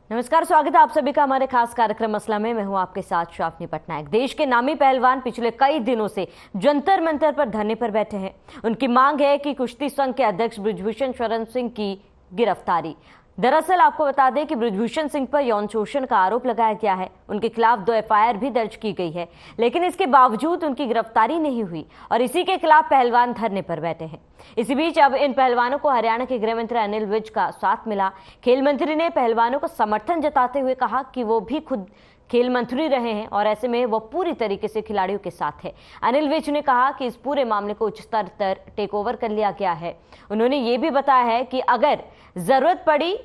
नमस्कार, स्वागत है आप सभी का हमारे खास कार्यक्रम मसला में। मैं हूं आपके साथ शाफनी पटनायक। देश के नामी पहलवान पिछले कई दिनों से जंतर मंतर पर धरने पर बैठे हैं। उनकी मांग है कि कुश्ती संघ के अध्यक्ष बृजभूषण शरण सिंह की गिरफ्तारी। दरअसल आपको बता दें कि बृजभूषण सिंह पर यौन शोषण का आरोप लगाया गया है। उनके खिलाफ 2 FIR भी दर्ज की गई है, लेकिन इसके बावजूद उनकी गिरफ्तारी नहीं हुई और इसी के खिलाफ पहलवान धरने पर बैठे हैं। इसी बीच अब इन पहलवानों को हरियाणा के गृह मंत्री अनिल विज का साथ मिला। खेल मंत्री ने पहलवानों को समर्थन जताते हुए कहा कि वो भी खुद खेल मंत्री रहे हैं और ऐसे में वो पूरी तरीके से खिलाड़ियों के साथ है। अनिल विज ने कहा कि इस पूरे मामले को उच्च स्तर पर टेक ओवर कर लिया गया है। उन्होंने ये भी बताया है कि अगर जरूरत पड़ी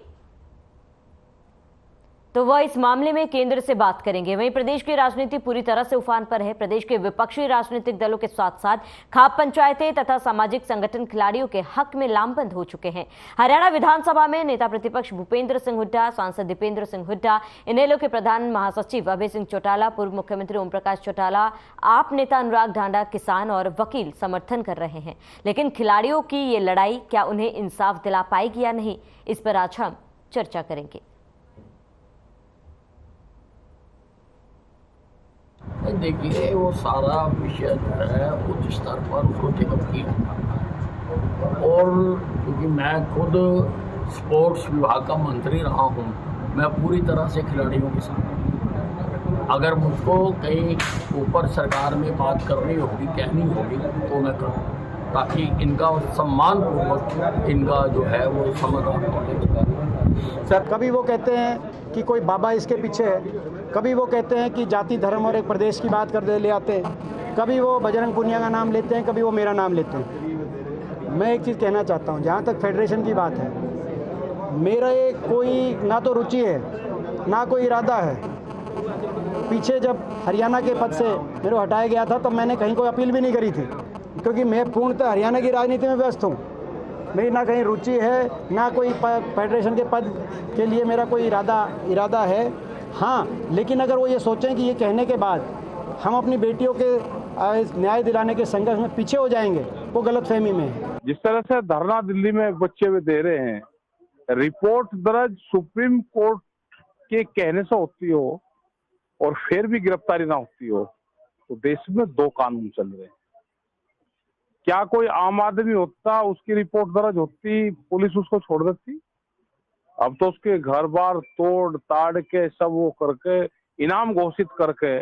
तो वह इस मामले में केंद्र से बात करेंगे। वहीं प्रदेश की राजनीति पूरी तरह से उफान पर है। प्रदेश के विपक्षी राजनीतिक दलों के साथ साथ खाप पंचायतें तथा सामाजिक संगठन खिलाड़ियों के हक में लामबंद हो चुके हैं। हरियाणा विधानसभा में नेता प्रतिपक्ष भूपेंद्र सिंह हुड्डा, सांसद दीपेंद्र सिंह हुड्डा, इनेलो के प्रधान महासचिव अभय सिंह चौटाला, पूर्व मुख्यमंत्री ओम प्रकाश चौटाला, आप नेता अनुराग ढांडा, किसान और वकील समर्थन कर रहे हैं। लेकिन खिलाड़ियों की ये लड़ाई क्या उन्हें इंसाफ दिला पाएगी या नहीं, इस पर आज हम चर्चा करेंगे। देखिए, वो सारा विषय जो है उच्च स्तर पर उसको टेकअप किया और क्योंकि मैं खुद स्पोर्ट्स विभाग का मंत्री रहा हूँ, मैं पूरी तरह से खिलाड़ियों के साथ हूँ। अगर मुझको कहीं ऊपर सरकार में बात करनी होगी, कहनी होगी तो मैं करूँ, ताकि इनका सम्मानपूर्वक इनका जो है वो समाधान हो। सर, कभी वो कहते हैं कि कोई बाबा इसके पीछे है, कभी वो कहते हैं कि जाति धर्म और एक प्रदेश की बात कर ले आते हैं, कभी वो बजरंग पुनिया का नाम लेते हैं, कभी वो मेरा नाम लेते हैं। मैं एक चीज़ कहना चाहता हूँ, जहाँ तक फेडरेशन की बात है, मेरा कोई ना तो रुचि है ना कोई इरादा है। पीछे जब हरियाणा के पद से मेरे को हटाया गया था तब मैंने कहीं कोई अपील भी नहीं करी थी, क्योंकि मैं पूर्णतः हरियाणा की राजनीति में व्यस्त हूँ। मेरी ना कहीं रुचि है ना कोई फेडरेशन के पद के लिए मेरा कोई इरादा है। हाँ, लेकिन अगर वो ये सोचें कि ये कहने के बाद हम अपनी बेटियों के न्याय दिलाने के संघर्ष में पीछे हो जाएंगे, वो गलतफहमी में है। जिस तरह से धरना दिल्ली में बच्चे भी दे रहे हैं, रिपोर्ट दर्ज सुप्रीम कोर्ट के कहने से होती हो और फिर भी गिरफ्तारी ना होती हो, तो देश में 2 कानून चल रहे हैं। क्या कोई आम आदमी होता, उसकी रिपोर्ट दर्ज होती, पुलिस उसको छोड़ देती? अब तो उसके घर बार तोड़ ताड़ के सब वो करके इनाम घोषित करके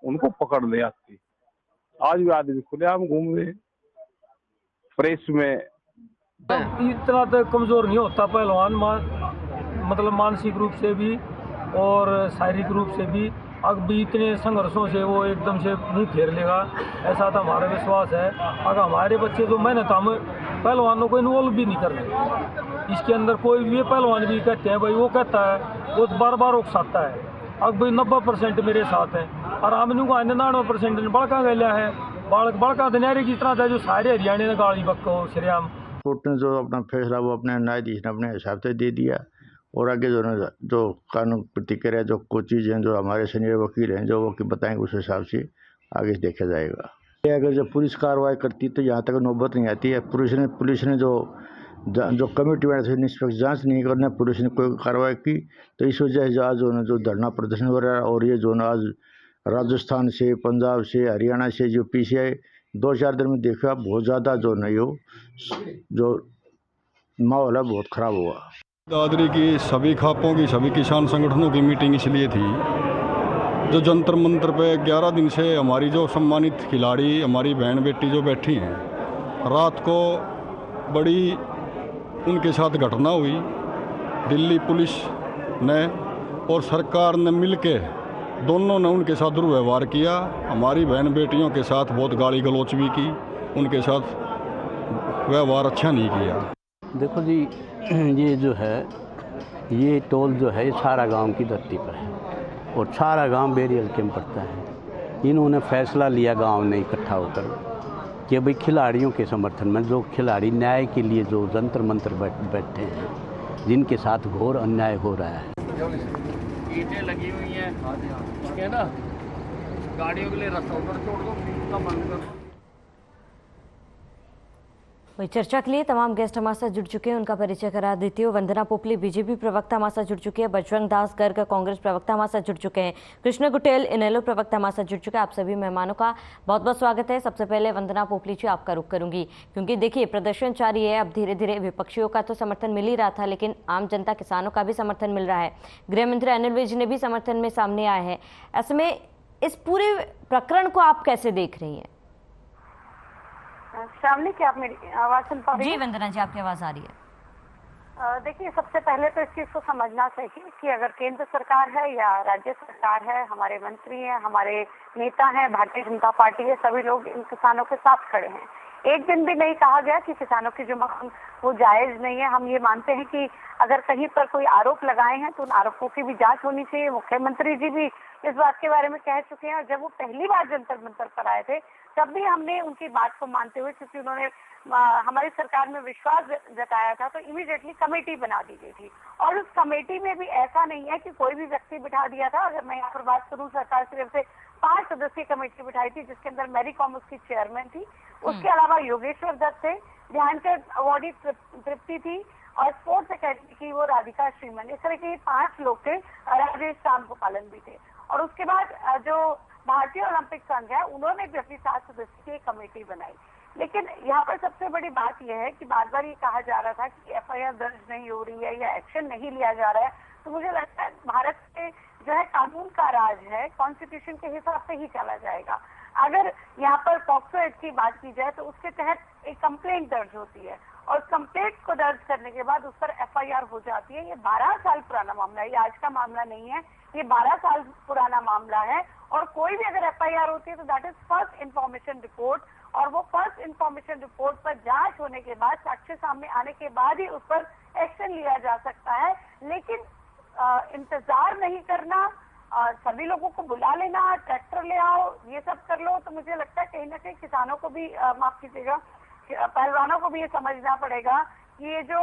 उनको पकड़ ले आती। आज भी आदमी खुलेआम घूम रहे प्रेस में। इतना तो कमजोर नहीं होता पहलवान, मतलब मानसिक रूप से भी और शारीरिक रूप से भी। अब भी इतने संघर्षों से वो एकदम से मुंह फेर लेगा, ऐसा तो हमारा विश्वास है। अगर हमारे बच्चे जो मेहनत हम पहलवानों को इन्वॉल्व भी नहीं कर रहे इसके अंदर, कोई भी पहलवान भी कहते हैं भाई, वो कहता है वो बार बार उकसाता है। अब भाई 90% मेरे साथ है और आमनू का 99% बड़का गया है। बड़का दनियारे की तरह था जो सारे हरियाणा ने गाड़ी बक्को श्रेयाम। कोर्ट ने जो अपना फैसला वो अपने न्यायाधीश ने अपने हिसाब से दे दिया और आगे जो कानून प्रतिक्रिया जो कुछ चीज़ हैं, जो हमारे सीनियर वकील हैं, जो वकील बताएंगे उस हिसाब से आगे देखा जाएगा। अगर जब पुलिस कार्रवाई करती तो यहाँ तक नौबत नहीं आती है। पुलिस ने जो कमेटी में निष्पक्ष जांच नहीं करना, पुलिस ने कोई कार्रवाई की, तो इस वजह से आज जो धरना प्रदर्शन हो रहा है और ये जो आज राजस्थान से, पंजाब से, हरियाणा से, यूपी से 2-4 दिन में देखा बहुत ज़्यादा जो नहीं हो, जो माहौल है बहुत ख़राब हुआ। दादरी की सभी खापों की, सभी किसान संगठनों की मीटिंग इसलिए थी, जो जंतर मंतर पे 11 दिन से हमारी जो सम्मानित खिलाड़ी, हमारी बहन बेटी जो बैठी हैं, रात को बड़ी उनके साथ घटना हुई। दिल्ली पुलिस ने और सरकार ने मिलके दोनों ने उनके साथ दुर्व्यवहार किया। हमारी बहन बेटियों के साथ बहुत गाली गलौच भी की, उनके साथ व्यवहार अच्छा नहीं किया। देखो जी, ये जो है ये टोल जो है ये छारा गांव की धरती पर है और छारा गांव बेरी हल्के में पड़ता है। इन्होंने फैसला लिया गांव ने इकट्ठा होकर कि भाई खिलाड़ियों के समर्थन में, जो खिलाड़ी न्याय के लिए जो जंतर मंतर बैठे हैं, जिनके साथ घोर अन्याय हो रहा है। ईंटें लगी हुई हैं, ठीक है ना, गाड़ियों के लिए रास्ता ऊपर छोड़ दो, बंद कर दो। वही चर्चा के लिए तमाम गेस्ट हमारे साथ जुड़ चुके हैं, उनका परिचय करा देती हूँ। वंदना पोपली बीजेपी प्रवक्ता हमारे साथ जुड़ चुकी है, बजरंग दास गर्ग कांग्रेस प्रवक्ता हमारे साथ जुड़ चुके हैं, कृष्ण गुटेल इनेलो प्रवक्ता हमारे साथ जुड़ चुके हैं। आप सभी मेहमानों का बहुत बहुत स्वागत है। सबसे पहले वंदना पोपली जी आपका रुख करूंगी, क्योंकि देखिए प्रदर्शन जारी है। अब धीरे धीरे विपक्षियों का तो समर्थन मिल ही रहा था, लेकिन आम जनता किसानों का भी समर्थन मिल रहा है। गृह मंत्री अनिल विज ने भी समर्थन में सामने आए हैं। ऐसे में इस पूरे प्रकरण को आप कैसे देख रही हैं? श्रावणी, क्या आप मेरी आवाज सुन पा रही हैं? जी वंदना जी, आपकी आवाज आ रही है। देखिए, सबसे पहले तो इस चीज को समझना चाहिए कि अगर केंद्र सरकार है या राज्य सरकार है, हमारे मंत्री हैं, हमारे नेता हैं, भारतीय जनता पार्टी है, सभी लोग इन किसानों के साथ खड़े हैं। एक दिन भी नहीं कहा गया कि किसानों की जो मांग वो जायज नहीं है। हम ये मानते हैं कि अगर कहीं पर कोई आरोप लगाए हैं तो उन आरोपों की भी जांच होनी चाहिए। मुख्यमंत्री जी भी इस बात के बारे में कह चुके हैं, और जब वो पहली बार जंतर मंतर पर आए थे तब भी हमने उनकी बात को मानते हुए, क्योंकि उन्होंने हमारी सरकार में विश्वास जताया था, तो इमीडिएटली कमेटी बना दी गई थी। और उस कमेटी में भी ऐसा नहीं है कि कोई भी व्यक्ति बिठा दिया था। अगर मैं यहाँ पर बात करूँ, सरकार की तरफ से 5 सदस्यीय कमेटी बिठाई थी, जिसके अंदर मैरी कॉम उसकी चेयरमैन थी। उसके अलावा योगेश्वर दत्त थे, ध्यानचंद अवार्डी तृप्ति थी, और स्पोर्ट्स अकेडमी की वो राधिका श्रीमन। इस तरह के 5 लोग थे, राजेश राम गोपालन भी थे। और उसके बाद जो भारतीय ओलंपिक संघ है, उन्होंने भी अपनी 7 सदस्यीय कमेटी बनाई। लेकिन यहाँ पर सबसे बड़ी बात यह है कि बार बार ये कहा जा रहा था कि एफआईआर दर्ज नहीं हो रही है या एक्शन नहीं लिया जा रहा है। तो मुझे लगता है भारत के जो है कानून का राज है, कॉन्स्टिट्यूशन के हिसाब से ही चला जाएगा। अगर यहाँ पर पॉक्सो एक्ट की बात की जाए तो उसके तहत एक कंप्लेंट दर्ज होती है, और कंप्लेंट को दर्ज करने के बाद उस पर एफआईआर हो जाती है। ये 12 साल पुराना मामला है, ये आज का मामला नहीं है, ये 12 साल पुराना मामला है। और कोई भी अगर एफआईआर होती है तो that is first information report, और वो फर्स्ट इंफॉर्मेशन रिपोर्ट पर जांच होने के बाद, साक्ष्य सामने आने के बाद ही उस पर एक्शन लिया जा सकता है। लेकिन इंतजार नहीं करना, सभी लोगों को बुला लेना, ट्रैक्टर ले आओ, ये सब कर लो, तो मुझे लगता है कहीं ना कहीं किसानों को भी माफ कीजिएगा, पहलवानों को भी ये समझना पड़ेगा कि ये जो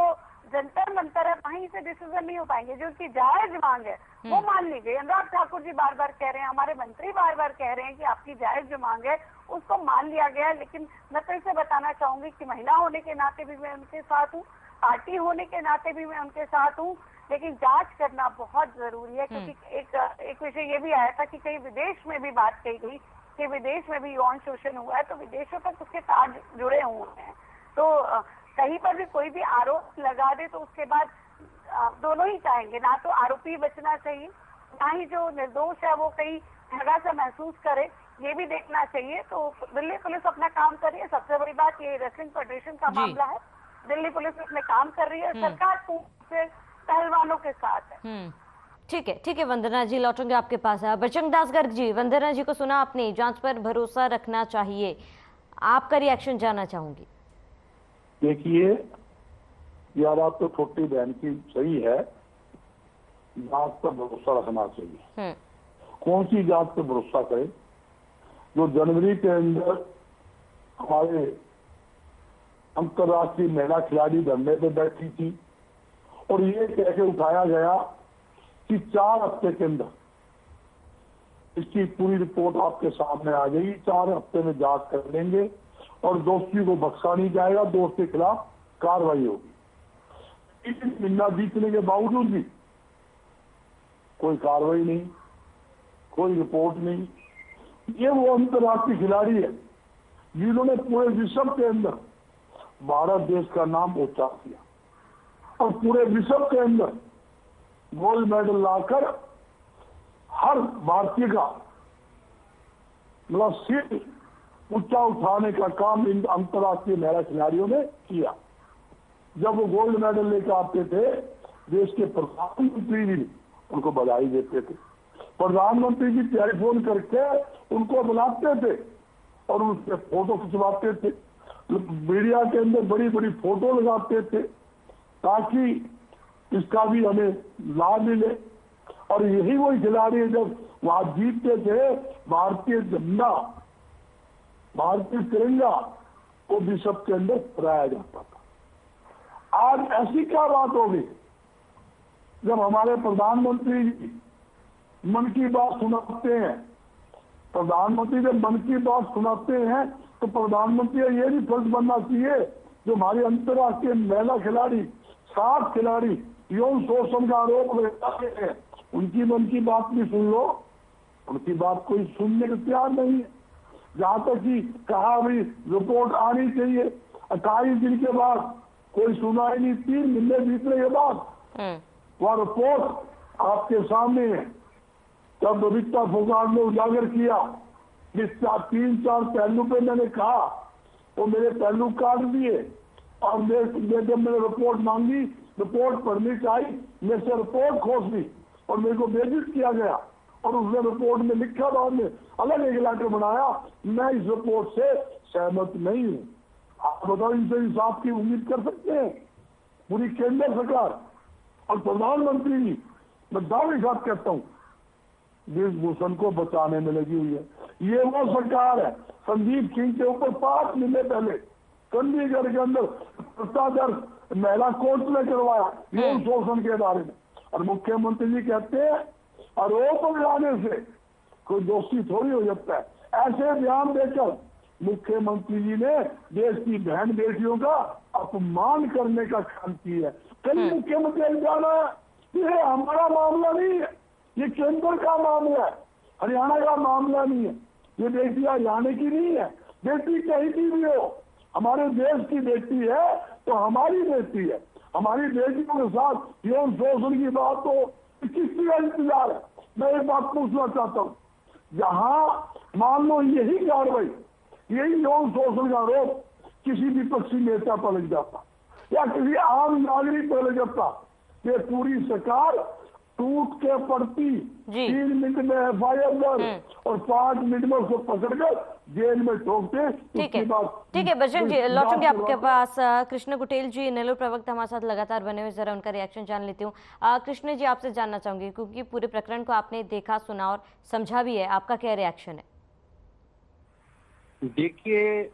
जंतर मंतर है वहीं से डिसीजन नहीं हो पाएंगे। जो उनकी जायज मांग है वो मान ली गई। अनुराग ठाकुर जी बार बार कह रहे हैं, हमारे मंत्री बार बार कह रहे हैं कि आपकी जायज जो मांग है उसको मान लिया गया है। लेकिन मैं फिर से बताना चाहूंगी कि महिला होने के नाते भी मैं उनके साथ हूँ, पार्टी होने के नाते भी मैं उनके साथ हूँ, लेकिन जांच करना बहुत जरूरी है। क्योंकि एक विषय ये भी आया था कि कहीं विदेश में भी बात कही गई कि विदेश में भी यौन शोषण हुआ है, तो विदेशों तक उसके तार जुड़े हुए हैं। तो कहीं पर भी कोई भी आरोप लगा दे तो उसके बाद दोनों ही चाहेंगे, ना तो आरोपी बचना चाहिए, ना ही जो निर्दोष है वो कहीं ठगा सा महसूस करे, ये भी देखना चाहिए। तो दिल्ली पुलिस अपना काम कर रही है। सबसे बड़ी बात ये रेसलिंग फेडरेशन का मामला है, दिल्ली पुलिस उसमें काम कर रही है, सरकार से पहलवानों के साथ है। ठीक है वंदना जी, लौटेंगे आपके पास। बजरंग दास गर्ग जी, वंदना जी को सुना आपने, जांच पर भरोसा रखना चाहिए, आपका रिएक्शन जानना चाहूंगी। देखिए, यह बात तो छोटी बहन की सही है, जांच पर भरोसा रखना चाहिए। कौन सी जांच पर भरोसा करें? जो जनवरी के अंदर हमारे अंतर्राष्ट्रीय महिला खिलाड़ी धरने पे बैठी थी, और ये कैसे उठाया गया कि 4 हफ्ते के अंदर इसकी पूरी रिपोर्ट आपके सामने आ गई। 4 हफ्ते में जांच कर लेंगे और दोषी को बख्शा नहीं जाएगा, दोष के खिलाफ कार्रवाई होगी। 3 महीना बीतने के बावजूद भी कोई कार्रवाई नहीं, कोई रिपोर्ट नहीं। ये वो अंतर्राष्ट्रीय खिलाड़ी है जिन्होंने पूरे विश्व के अंदर भारत देश का नाम ऊंचा किया, और पूरे विश्व के अंदर गोल्ड मेडल लाकर हर भारतीय का मतलब सिर ऊंचा उठाने का काम इन अंतर्राष्ट्रीय महिला खिलाड़ियों ने किया। जब वो गोल्ड मेडल लेकर आते थे, देश के प्रधानमंत्री भी उनको बधाई देते थे, प्रधानमंत्री जी टेलीफोन करके उनको बुलाते थे और उससे फोटो खिंचवाते थे, मीडिया के अंदर बड़ी बड़ी फोटो लगाते थे ताकि इसका भी हमें लाभ मिले। और यही वही खिलाड़ी जब वहां जीतते थे, भारतीय झंडा, भारतीय तिरंगा को विश्व के अंदर फहराया जाता था। आज ऐसी क्या बात होगी जब हमारे प्रधानमंत्री मन की बात सुनाते हैं? प्रधानमंत्री जब मन की बात सुनाते हैं तो प्रधानमंत्री ये भी फर्ज बनना चाहिए जो हमारी अंतर्राष्ट्रीय महिला खिलाड़ी 7 खिलाड़ी यौन शोषण का आरोप लगाते हैं, उनकी मन की बात भी सुन लो। उनकी बात कोई सुनने को तैयार नहीं है। जहां तक कि कहा भी रिपोर्ट आनी चाहिए, 28 दिन के बाद कोई सुनाई नहीं। 3 महीने बीतने के बाद वह रिपोर्ट आपके सामने है। तब बबीता फोगाट ने उजागर किया, जिस 3-4 पहलू पे मैंने कहा वो मेरे पहलू काट दिए। और जब मैंने रिपोर्ट मांगी, रिपोर्ट पढ़नी चाहिए, मेरे से रिपोर्ट खोज ली और मेरे को बेइज्जत किया गया। और उसने रिपोर्ट में लिखा था, हमने अलग एक लेटर बनाया, मैं इस रिपोर्ट से सहमत नहीं हूँ। आप बताओ, इनसे इंसाफ की उम्मीद कर सकते हैं पूरी केंद्र सरकार और प्रधानमंत्री जी? मैं दावे के साथ कहता हूँ ब्रिजभूषण को बचाने में लगी हुई है। ये वो सरकार है, संदीप सिंह के ऊपर 5 महीने पहले चंडीगढ़ के अंदर भ्रष्टाचार महिला कोर्ट में करवाया यौन शोषण के बारे में। और मुख्यमंत्री जी कहते हैं आरोप लगाने से कोई दोषी थोड़ी हो जाता है। ऐसे बयान देकर मुख्यमंत्री जी ने देश की बहन बेटियों का अपमान करने का काम किया है। कल मुख्यमंत्री जाना है, ये हमारा मामला नहीं है, ये केंद्र का मामला है, हरियाणा का मामला नहीं है। ये बेटी हरियाणा की नहीं है, बेटी कहीं की भी हो, हमारे देश की बेटी है तो हमारी बेटी है। हमारी बेटियों के साथ यौन शोषण की बात तो किसकी का इंतजार है? मैं एक बात पूछना चाहता हूँ, जहां मान लो यही कार्रवाई, यही यौन शोषण का आरोप किसी विपक्षी नेता पर लग जाता या किसी आम नागरिक पर लग जाता, ये पूरी सरकार टूट के पड़ती। 3 मिनट में FIR दर्ज और 5 मिनट में उसको पकड़कर जेल में ठोकते। ठीक है बजरंग जी, लौटूंगे आपके पास। कृष्ण कुटेल जी नेलोर प्रवक्ता हमारे साथ लगातार बने हुए, जरा उनका रिएक्शन जान लेती हूँ। कृष्ण जी, आपसे जानना चाहूंगी क्योंकि पूरे प्रकरण को आपने देखा, सुना और समझा भी है, आपका क्या रिएक्शन है? देखिए,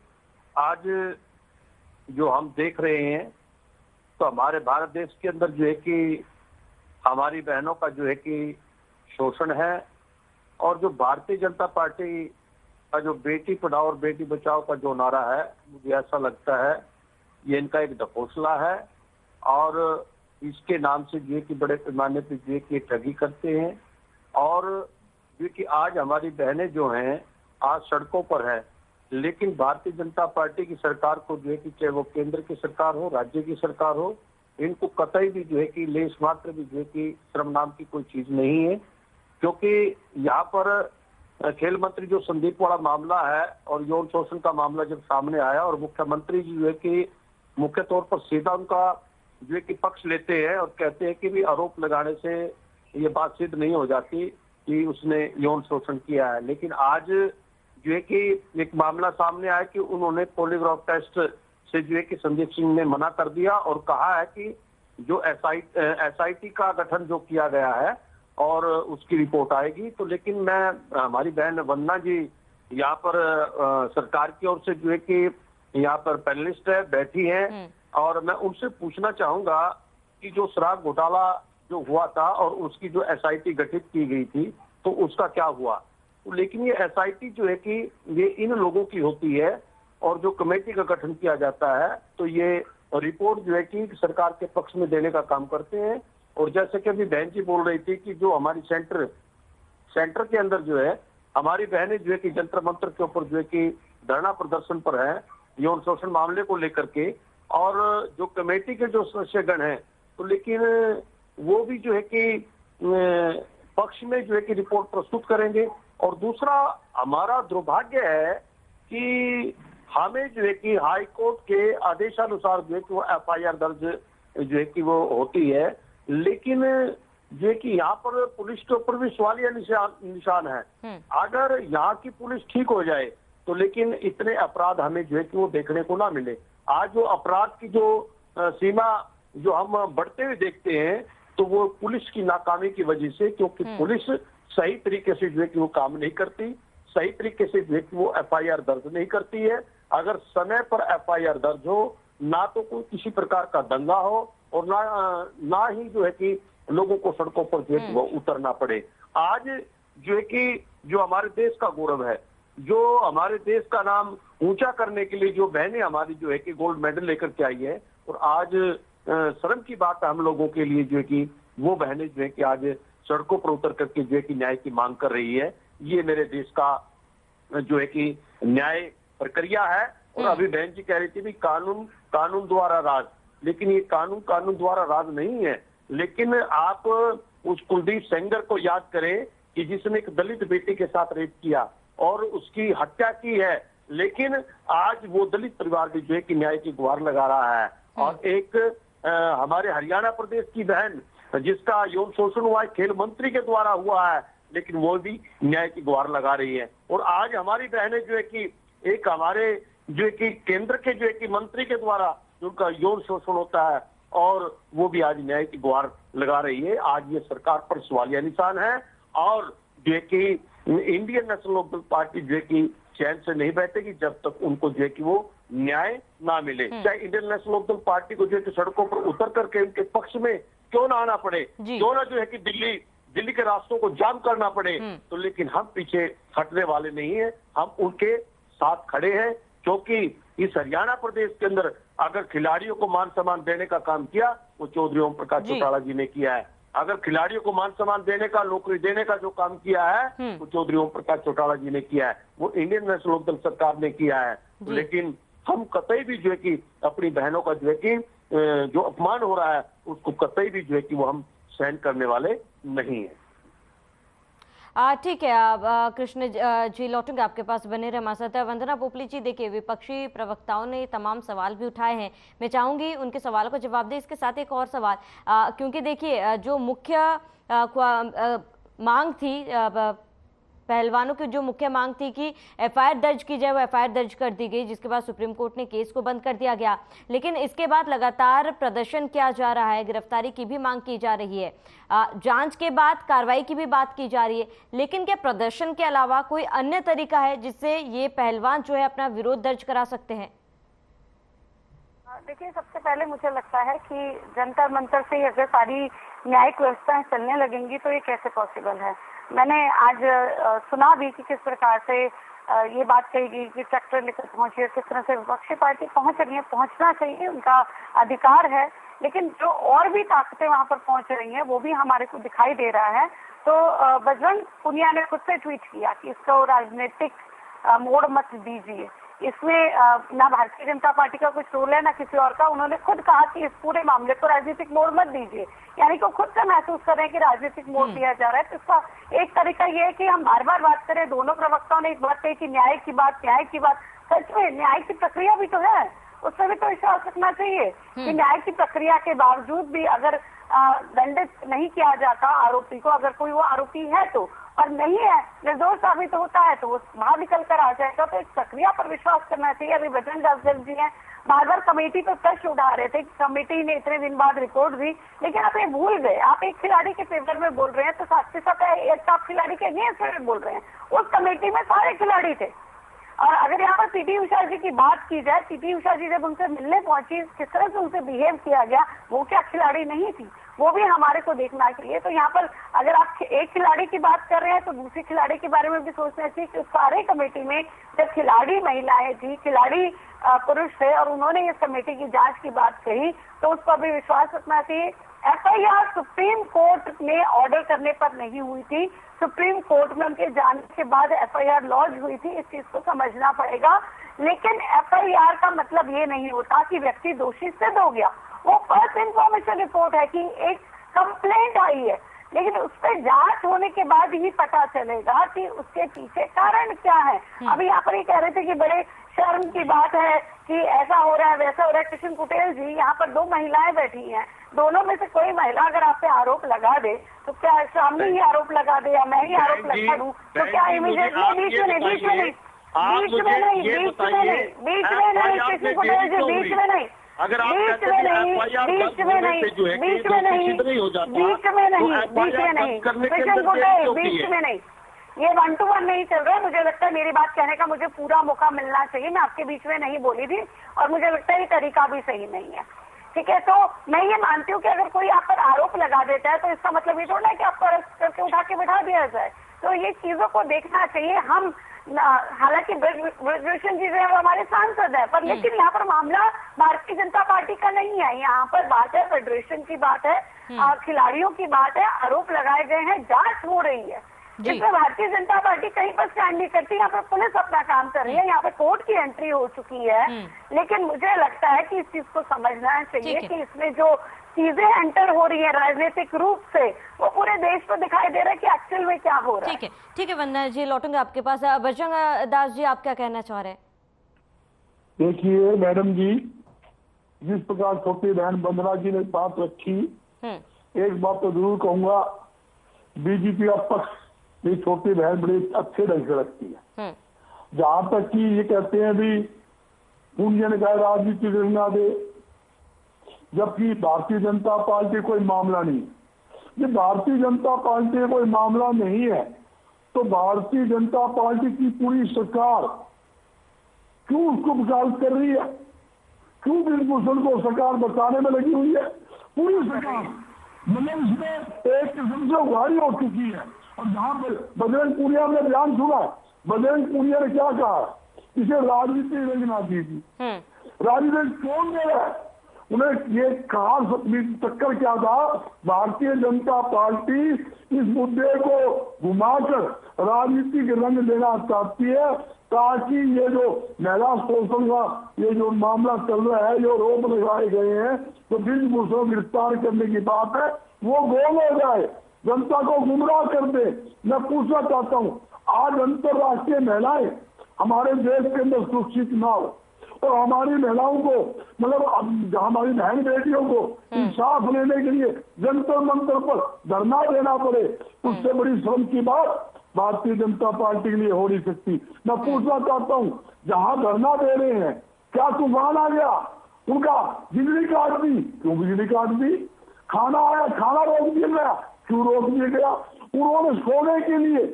आज जो हम देख रहे हैं तो हमारे भारत देश के अंदर जो है कि हमारी बहनों का जो है कि शोषण है। और जो भारतीय जनता पार्टी का जो बेटी पढ़ाओ और बेटी बचाओ का जो नारा है, मुझे ऐसा लगता है ये इनका एक ढकोसला है। और इसके नाम से जो है कि बड़े पैमाने पर जो है कि ठगी करते हैं। और जो कि आज हमारी बहनें जो हैं आज सड़कों पर है, लेकिन भारतीय जनता पार्टी की सरकार को जो है कि चाहे वो केंद्र की सरकार हो, राज्य की सरकार हो, इनको कतई भी जो है कि लेश मात्र भी जो है कि श्रम नाम की कोई चीज नहीं है। क्योंकि यहाँ पर खेल मंत्री जो संदीप वाला मामला है और यौन शोषण का मामला जब सामने आया और मुख्यमंत्री जी जो है कि मुख्य तौर पर सीधा उनका जो है कि पक्ष लेते हैं और कहते हैं कि भी आरोप लगाने से ये बात सिद्ध नहीं हो जाती कि उसने यौन शोषण किया है। लेकिन आज जो है कि एक मामला सामने आया कि उन्होंने पॉलीग्राफ टेस्ट से जो है कि संदीप सिंह ने मना कर दिया और कहा है कि जो SIT का गठन जो किया गया है और उसकी रिपोर्ट आएगी। तो लेकिन मैं, हमारी बहन वंदना जी यहाँ पर सरकार की ओर से जो है कि यहाँ पर पैनलिस्ट है, बैठी हैं, और मैं उनसे पूछना चाहूंगा कि जो शराब घोटाला जो हुआ था और उसकी जो SIT गठित की गई थी तो उसका क्या हुआ। लेकिन ये SIT जो है कि ये इन लोगों की होती है और जो कमेटी का गठन किया जाता है तो ये रिपोर्ट जो है कि सरकार के पक्ष में देने का काम करते हैं। और जैसे कि अभी बहन जी बोल रही थी कि जो हमारी सेंटर के अंदर जो है हमारी बहनें जो है कि जंतर मंतर के ऊपर जो है कि धरना प्रदर्शन पर है यौन शोषण मामले को लेकर के, और जो कमेटी के जो सदस्यगण हैं तो लेकिन वो भी जो है कि पक्ष में जो है कि रिपोर्ट प्रस्तुत करेंगे। और दूसरा हमारा दुर्भाग्य है कि हमें जो है कि हाई कोर्ट के आदेशानुसार जो है कि वो FIR दर्ज जो है कि वो होती है, लेकिन जो है कि यहाँ पर पुलिस के ऊपर भी सवालिया निशान है। अगर यहाँ की पुलिस ठीक हो जाए तो लेकिन इतने अपराध हमें जो है कि वो देखने को ना मिले। आज जो अपराध की जो सीमा जो हम बढ़ते हुए देखते हैं तो वो पुलिस की नाकामी की वजह से, क्योंकि पुलिस सही तरीके से जो है कि वो काम नहीं करती, सही तरीके से जो है कि वो FIR दर्ज नहीं करती है। अगर समय पर FIR दर्ज हो, ना तो कोई किसी प्रकार का दंगा हो और ना ही जो है कि लोगों को सड़कों पर जो है कि वो उतरना पड़े। आज जो है कि जो हमारे देश का गौरव है, जो हमारे देश का नाम ऊंचा करने के लिए जो बहनें हमारी जो है कि गोल्ड मेडल लेकर के आई है, और आज शर्म की बात है हम लोगों के लिए जो है कि वो बहनें जो है कि आज सड़कों पर उतर करके जो है कि न्याय की मांग कर रही है। ये मेरे देश का जो है कि न्याय प्रक्रिया है। और अभी बहन जी कह रही थी भी कानून द्वारा राज, लेकिन ये कानून द्वारा राज नहीं है। लेकिन आप उस कुलदीप सेंगर को याद करें कि जिसने एक दलित बेटी के साथ रेप किया और उसकी हत्या की है, लेकिन आज वो दलित परिवार भी जो है कि न्याय की गुहार लगा रहा है। और एक हमारे हरियाणा प्रदेश की बहन जिसका यौन शोषण हुआ है खेल मंत्री के द्वारा हुआ है, लेकिन वो भी न्याय की गुहार लगा रही है। और आज हमारी बहनें जो है कि एक हमारे जो है कि केंद्र के जो है कि मंत्री के द्वारा उनका यौन शोषण होता है और वो भी आज न्याय की गुहार लगा रही है। आज ये सरकार पर सवालिया निशान है और जो है कि इंडियन नेशनल लोकदल पार्टी जो है कि चैन से नहीं बैठेगी जब तक उनको जो है कि वो न्याय ना मिले। चाहे इंडियन नेशनल लोकदल पार्टी को जो है कि सड़कों पर उतर करके उनके पक्ष में क्यों ना आना पड़े, क्यों ना जो है कि दिल्ली के रास्तों को जाम करना पड़े, तो लेकिन हम पीछे हटने वाले नहीं है, हम उनके साथ खड़े हैं। क्योंकि इस हरियाणा प्रदेश के अंदर अगर खिलाड़ियों को मान सम्मान देने का काम किया वो चौधरी ओम प्रकाश चौटाला जी ने किया है। अगर खिलाड़ियों को मान सम्मान देने का, नौकरी देने का जो काम किया है वो चौधरी ओम प्रकाश चौटाला जी ने किया है, वो इंडियन नेशनल लोकदल सरकार ने किया है। लेकिन हम कतई भी जो है कि अपनी बहनों का जो है कि जो अपमान हो रहा है उसको कतई भी जो है कि वो हम सहन करने वाले नहीं है। ठीक है, कृष्ण जी लौटूंगे आपके पास, बने रहे हमारे साथ। वंदना पोपली जी, देखिए विपक्षी प्रवक्ताओं ने तमाम सवाल भी उठाए हैं, मैं चाहूंगी उनके सवालों को जवाब दें। इसके साथ एक और सवाल, क्योंकि देखिए जो मुख्य मांग थी पहलवानों की, जो मुख्य मांग थी कि एफआईआर दर्ज की जाए, वो एफआईआर दर्ज कर दी गई, जिसके बाद सुप्रीम कोर्ट ने केस को बंद कर दिया गया। लेकिन इसके बाद लगातार प्रदर्शन किया जा रहा है, गिरफ्तारी की भी मांग की जा रही है, जांच के बाद कार्रवाई की भी बात की जा रही है। लेकिन क्या प्रदर्शन के अलावा कोई अन्य तरीका है जिससे ये पहलवान जो है अपना विरोध दर्ज करा सकते हैं? देखिए, सबसे पहले मुझे लगता है कि जंतर मंतर से अगर सारी न्यायिक व्यवस्थाएं चलने लगेंगी तो ये कैसे पॉसिबल है। मैंने आज सुना भी कि किस प्रकार से ये बात कही गई कि ट्रैक्टर लेकर पहुंची है, किस तरह से विपक्षी पार्टी पहुंच रही है, पहुंचना चाहिए, उनका अधिकार है। लेकिन जो और भी ताकतें वहां पर पहुंच रही हैं वो भी हमारे को दिखाई दे रहा है। तो बजरंग पुनिया ने खुद से ट्वीट किया कि इसको राजनीतिक मोड़ मत दीजिए, इसमें ना भारतीय जनता पार्टी का कुछ रोल है ना किसी और का। उन्होंने खुद कहा कि इस पूरे मामले को राजनीतिक मोड़ मत दीजिए, यानी कि खुद से महसूस कर रहे हैं कि राजनीतिक मोड़ दिया जा रहा है। तो इसका एक तरीका ये है कि हम बार बार बात करें। दोनों प्रवक्ताओं ने एक बात कही कि न्याय की बात। सच में न्याय की प्रक्रिया भी तो है, उसमें भी तो विश्वास रखना चाहिए कि न्याय की प्रक्रिया के बावजूद भी अगर दंडित नहीं किया जाता आरोपी को, अगर कोई वो आरोपी है तो, और नहीं है, निर्दोष साबित होता है तो वो बाहर निकल कर आ जाएगा। तो इस प्रक्रिया पर विश्वास करना चाहिए। अभी बजरंग दास जी हैं, बार बार कमेटी पर प्रश्न उठा रहे थे कि कमेटी ने इतने दिन बाद रिपोर्ट दी, लेकिन आप ये भूल गए, आप एक खिलाड़ी के फेवर में बोल रहे हैं तो साथ के साथ एक आप खिलाड़ी के अगेंस्ट में बोल रहे हैं। उस कमेटी में सारे खिलाड़ी थे। और अगर यहाँ पर पीटी उषा जी की बात की जाए, पीटी उषा जी जब उनसे मिलने पहुंची, किस तरह से उनसे बिहेव किया गया, वो क्या खिलाड़ी नहीं थी, वो भी हमारे को देखना चाहिए। तो यहाँ पर अगर आप एक खिलाड़ी की बात कर रहे हैं तो दूसरी खिलाड़ी के बारे में भी सोचना चाहिए कि सारे कमेटी में जब खिलाड़ी महिलाएं थी, खिलाड़ी पुरुष थे और उन्होंने इस कमेटी की जांच की बात कही तो उस पर भी विश्वास रखना चाहिए। एफआईआर सुप्रीम कोर्ट ने ऑर्डर करने पर नहीं हुई थी, सुप्रीम कोर्ट में उनके जाने के बाद एफआईआर लॉन्च हुई थी, इस चीज को समझना पड़ेगा। लेकिन एफआईआर का मतलब ये नहीं होता कि व्यक्ति दोषी सिद्ध हो गया। वो फर्स्ट इन्फॉर्मेशन रिपोर्ट है कि एक कंप्लेंट आई है, लेकिन उस पर जांच होने के बाद ही पता चलेगा कि उसके पीछे कारण क्या है। अभी यहाँ पर ये कह रहे थे कि बड़े शर्म की बात है कि ऐसा हो रहा है वैसा हो रहा है। कृष्ण कुटेल जी, यहाँ पर दो महिलाएं बैठी हैं, दोनों में से कोई महिला अगर आप पे आरोप लगा दे तो क्या सामने ही आरोप लगा दे या मैं ही आरोप लगा दूं, तो क्या इमीडिएटली बीच में नहीं कृष्ण कुटेल जी, बीच में नहीं, अगर आप बीच में नहीं कृष्ण कुटेल, बीच में नहीं, ये 1 to 1 नहीं चल रहा है। मुझे लगता है मेरी बात कहने का मुझे पूरा मौका मिलना चाहिए। मैं आपके बीच में नहीं बोली थी और मुझे लगता है ये तरीका भी सही नहीं है। ठीक है, तो मैं ये मानती हूँ कि अगर कोई आप पर आरोप लगा देता है तो इसका मतलब ये थोड़ा है कि आपको अरेस्ट करके उठा के बिठा दिया जाए। तो ये चीजों को देखना चाहिए। हम हालांकि ब्रजभूषण जी जो है वो हमारे सांसद है, पर लेकिन यहाँ पर मामला भारतीय जनता पार्टी का नहीं है। यहाँ पर बात है फेडरेशन की, बात है खिलाड़ियों की, बात है, आरोप लगाए गए हैं, जांच हो रही है। इसमें भारतीय जनता पार्टी कहीं पर स्टैंड नहीं करती। यहाँ पर पुलिस अपना काम कर रही है, यहाँ पर कोर्ट की एंट्री हो चुकी है। लेकिन मुझे लगता है कि इस चीज को समझना चाहिए कि इसमें जो चीजें एंटर हो रही है राजनीतिक रूप से, वो पूरे देश को दिखाई दे रहा है कि एक्चुअल में क्या हो रहा है। ठीक है वंदना जी, लौटूंगे आपके पास। बजरंग दास जी, आप क्या कहना चाह रहे हैं? देखिए मैडम जी, जिस प्रकार छोटी बहन वंदना जी ने बात रखी, एक बात तो जरूर कहूंगा, बीजेपी का पक्ष ये छोटी बहन बड़ी अच्छे ढंग से रखती है। जहां तक कि ये कहते हैं भी पूंजी ने कहा राजनीति करना दे, जबकि भारतीय जनता पार्टी कोई मामला नहीं। ये भारतीय जनता पार्टी का कोई मामला नहीं है तो भारतीय जनता पार्टी की पूरी सरकार क्यों उसको वकालत कर रही है? क्यों ब्रजभूषण को सरकार बचाने में लगी हुई है? पूरी सरकार मतलब इसमें एक किस्म से उघाड़ी हो चुकी है। और जहां बजरंग पुनिया ने बयान सुना, बजरंग पुनिया ने क्या कहा? इसे राजनीति रंगना दीजिए। राजनीति कौन दे रहा है? उन्हें ये कहा चक्कर क्या था, भारतीय जनता पार्टी इस मुद्दे को घुमाकर राजनीतिक रंग देना चाहती है ताकि ये जो महिला शोषण का ये जो मामला चल रहा है, जो आरोप लगाए गए हैं, तो ब्रजभूषण गिरफ्तार करने की बात है, वो गोल हो जाए, जनता को गुमराह कर दे। मैं पूछना चाहता हूँ, आज अंतर्राष्ट्रीय महिलाएं हमारे देश के अंदर सुरक्षित ना हो और हमारी महिलाओं को मतलब हमारी बहन बेटियों को इंसाफ लेने के लिए जंतर मंतर पर धरना देना पड़े, उससे बड़ी शर्म की बात भारतीय जनता पार्टी के लिए हो नहीं सकती। मैं पूछना चाहता हूँ, जहाँ धरना दे रहे हैं क्या तूफान आ गया? उनका बिजली काट दी, क्यों बिजली काट दी? खाना आया, खाना रोक दिया गया, क्यों रोक दिया गया? उन्होंने सोने के लिए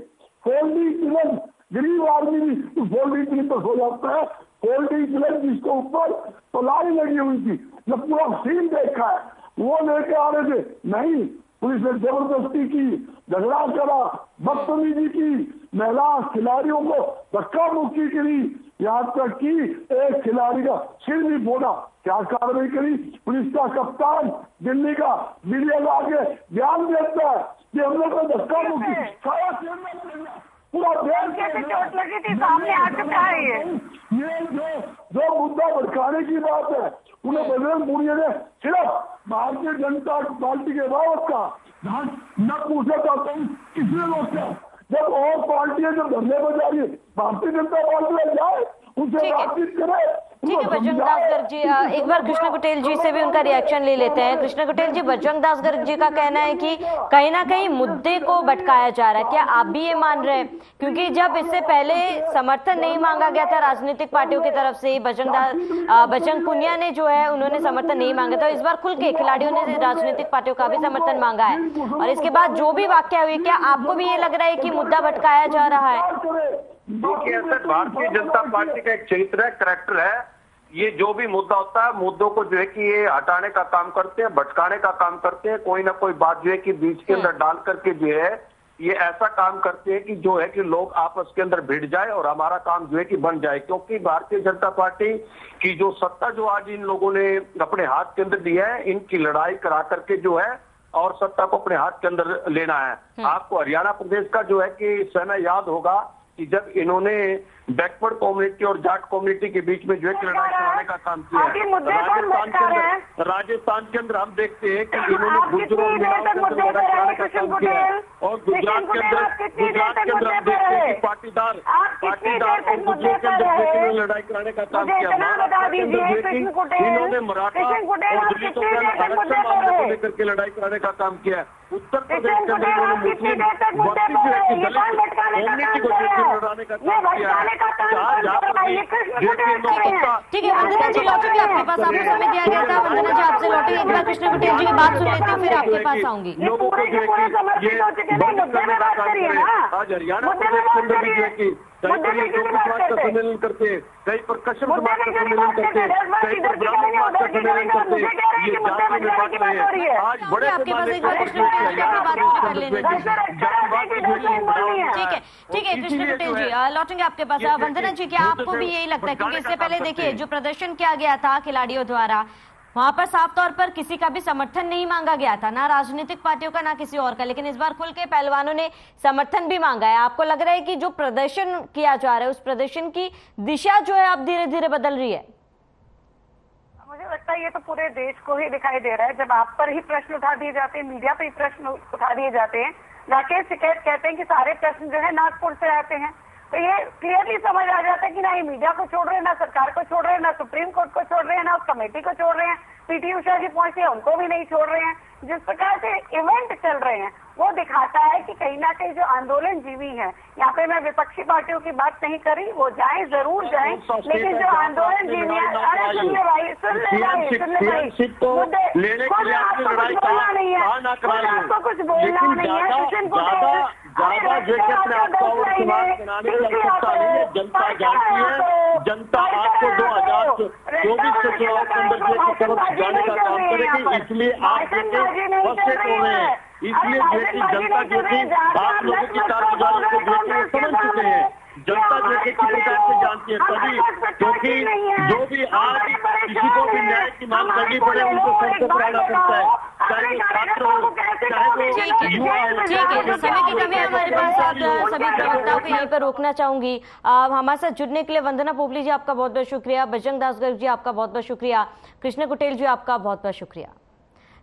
फोल्डिंग पिलर, गरीब आदमी भी फोल्डिंग पिलर पर सो जाता है, फोल्डिंग पिलर जिसके ऊपर पलाई लगी हुई थी, मैं पूरा सीन देखा है, वो लेके आ रहे थे, नहीं, पुलिस ने जबरदस्ती की, झगड़ा करा, बदतमीजी की, महिला खिलाड़ियों को धक्का मुक्की करी, यहाँ तक कि एक खिलाड़ी का सिर भी फोड़ा। क्या कार्रवाई करी? पुलिस का कप्तान दिल्ली का मीडिया में आके बयान देता है कि हमने को धक्का मुक्की, सारा पूरा देश चोट लगी थी, सामने आ चुका है। ये जो मुद्दा भड़काने की बात है, उन्हें बजरंग पुनिया ने सिर्फ भारतीय जनता पार्टी के बाबत का न पूछा चाहता हूँ किसने रोका? जब और पार्टियां जब धरने पर जा रही है, भारतीय जनता पार्टी में जाए, उनसे बातचीत करे। ठीक है बजरंग दास गर्ग जी, एक बार कृष्ण कुटेल जी से भी उनका रिएक्शन ले लेते हैं। कृष्ण कुटेल जी, बजरंग दास गर्ग जी का कहना है कि कहीं ना कहीं मुद्दे को भटकाया जा रहा है, क्या आप भी ये मान रहे हैं? क्योंकि जब इससे पहले समर्थन नहीं मांगा गया था राजनीतिक पार्टियों की तरफ से, बजरंग पुनिया ने जो है उन्होंने समर्थन नहीं मांगा था, इस बार खुल के खिलाड़ियों ने राजनीतिक पार्टियों का भी समर्थन मांगा है, और इसके बाद जो भी वाकया हुई, क्या आपको भी ये लग रहा है कि मुद्दा भटकाया जा रहा है? देखिए, भारतीय जनता पार्टी का एक चरित्र है, करैक्टर है। ये जो भी मुद्दा होता है, मुद्दों को जो है कि ये हटाने का काम करते हैं, भटकाने का काम करते हैं, कोई ना कोई बात जो है कि बीच के अंदर डाल करके जो है ये ऐसा काम करते हैं कि जो है कि लोग आपस के अंदर भिड़ जाए और हमारा काम जो है कि बन जाए। क्योंकि भारतीय जनता पार्टी की जो सत्ता जो आज इन लोगों ने अपने हाथ के अंदर दी है, इनकी लड़ाई करा करके जो है और सत्ता को अपने हाथ के अंदर लेना है। आपको हरियाणा प्रदेश का जो है कि समय याद होगा कि जब इन्होंने बैकवर्ड कम्युनिटी और जाट कम्युनिटी के बीच में जो है लड़ाई कराने का काम किया है। राजस्थान के अंदर हम देखते हैं कि इन्होंने गुर्जरों लड़ाई कराने का काम किया है, और गुजरात के अंदर हम देखते हैं कि पाटीदार और गुर्जरों के अंदर लड़ाई कराने का काम किया। इन्होंने मराठा और दलितों के अंदर आरक्षण मामले को लेकर के लड़ाई कराने का काम किया है। उत्तर प्रदेश के अंदर इन्होंने मुस्लिम वर्ग जो है कि दलित कम्युनिटी को लड़ाने का काम किया है। ठीक है वंदना जी, लौटूंगी आपके पास, आपको समय दिया गया था। वंदना जी आपसे लौटूंगी, एक बार कृष्ण कुटेल जी की बात सुन लेते हैं, फिर आपके पास आऊंगी। लोगों को जो है कि ये बंद करने का काम करें। आज हरियाणा प्रदेश के अंदर भी जो है कि कहीं पर ये लोक समाज का सम्मेलन करते, कहीं पर कश्यप समाज का सम्मेलन करते, कहीं पर ब्राह्मण समाज का सम्मेलन करते, ये जाति में बांट रहे हैं। आज बड़े ठीक है कृष्ण कुटेल जी, लौटेंगे आपके पास। वंदना जी, क्या आपको भी यही लगता है, क्योंकि इससे पहले देखिए जो प्रदर्शन किया गया था खिलाड़ियों द्वारा, वहां पर साफ तौर पर किसी का भी समर्थन नहीं मांगा गया था, ना राजनीतिक पार्टियों का ना किसी और का, लेकिन इस बार खुल के पहलवानों ने समर्थन भी मांगा है। आपको लग रहा है कि जो प्रदर्शन किया जा रहा है उस प्रदर्शन की दिशा जो है अब धीरे धीरे बदल रही है? मुझे लगता है ये तो पूरे देश को ही दिखाई दे रहा है। जब आप पर ही प्रश्न उठा दिए जाते हैं, मीडिया पे ही प्रश्न उठा दिए जाते हैं, राकेश टिकैत कहते हैं कि सारे प्रश्न जो है नागपुर से आते हैं, तो ये क्लियरली समझ आ जाता है कि ना ये मीडिया को छोड़ रहे हैं, ना सरकार को छोड़ रहे हैं, ना सुप्रीम कोर्ट को छोड़ रहे हैं, ना उस कमेटी को छोड़ रहे हैं, पीटी उषा जी पहुंचे हैं उनको भी नहीं छोड़ रहे हैं। जिस प्रकार से इवेंट चल रहे हैं वो दिखाता है कि कहीं ना कहीं जो आंदोलन जीवी है, यहाँ पे मैं विपक्षी पार्टियों की बात नहीं करी, वो जाए जरूर जाए, लेकिन जो आंदोलन जीवी है, अरे सुन ले भाई, सुन ले भाई, सुन ले भाई, मुद्दे खुद आपको कुछ बोलना नहीं है, खुद आपको कुछ बोलना नहीं है, सचिन पुटेल ज्यादा जेके अपने आप को और समाज बनाने की आवश्यकता नहीं है। जनता जानती है, जनता आपको 2024 के चुनाव के अंदर जेके तरफ जाने का काम करेगी, इसलिए आप जेके फंसे हो रहे हैं। इसलिए जेके जनता जेके आप लोगों की कारगुजारी को जेके समझ चुके हैं, जनता जेके की प्रकार से जानती है, तभी क्योंकि जो भी आज किसी को भी न्याय की मांग करनी पड़े उनको सड़कों पर आना पड़ता है, चाहे वो छात्र हो चाहे वो युवा हो। समय की कमी है हमारे पास, सभी प्रवक्ताओं को यहीं पर रोकना चाहूंगी। हमारे साथ जुड़ने के लिए वंदना पोपली जी आपका बहुत बहुत शुक्रिया, बजरंग दास गर्ग जी आपका बहुत बहुत शुक्रिया, कृष्ण कुटेल जी आपका बहुत बहुत शुक्रिया।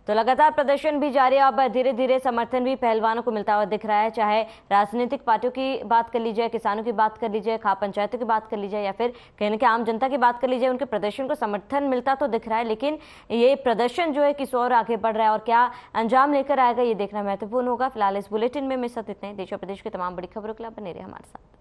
तो लगातार प्रदर्शन भी जारी है, अब धीरे धीरे समर्थन भी पहलवानों को मिलता हुआ दिख रहा है, चाहे राजनीतिक पार्टियों की बात कर लीजिए, किसानों की बात कर लीजिए, खाप पंचायतों की बात कर लीजिए, या फिर कहीं ना कहीं आम जनता की बात कर लीजिए, उनके प्रदर्शन को समर्थन मिलता तो दिख रहा है, लेकिन ये प्रदर्शन जो है किस और आगे बढ़ रहा है और क्या अंजाम लेकर आएगा ये देखना महत्वपूर्ण होगा। फिलहाल इस बुलेटिन में मेरे साथ इतने ही। देश और प्रदेश की तमाम बड़ी खबरों के लिए बने रहे हमारे साथ।